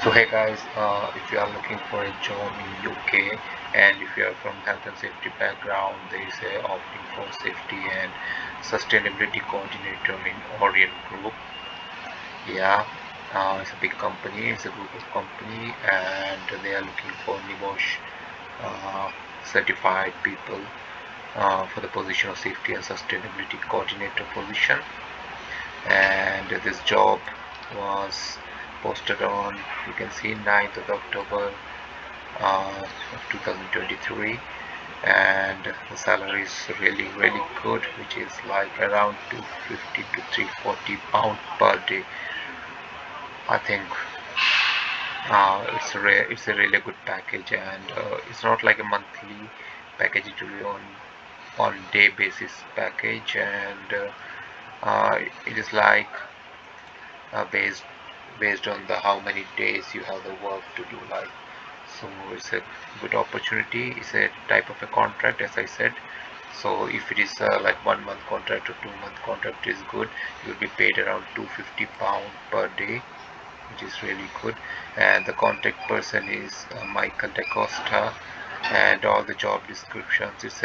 So hey guys, if you are looking for a job in UK and if you are from health and safety background, there is a opening for safety and sustainability coordinator in Orient Group. Yeah, it's a big company, it's a group of company, and they are looking for NIBOSH certified people for the position of safety and sustainability coordinator position. And this job was posted on, you can see, 9th of October of 2023, and the salary is really good, which is like around 250 to 340 pound per day. I think it's a really good package, and it's not like a monthly package. It will be on day basis package, and it is like based on the how many days you have the work to do, like. So it's a good opportunity. It's a type of a contract, as I said. So if it is like 1 month contract or 2 month contract is good, you'll be paid around 250 pound per day, which is really good. And the contact person is Michael Da Costa, and all the job descriptions, it's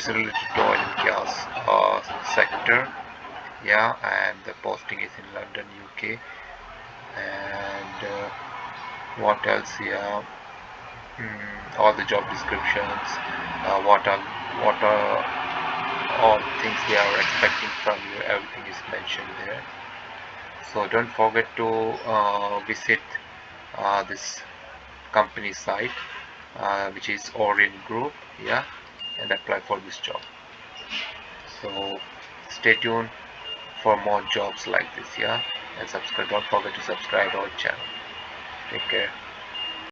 related to oil and gas sector. Yeah, and the posting is in London, UK. And what else? Yeah, all the job descriptions, what are all things they are expecting from you, everything is mentioned there. So don't forget to visit this company site, which is Orient Group. Yeah, and apply for this job. So stay tuned for more jobs like this. Yeah, and subscribe, don't forget to subscribe our channel. Take care.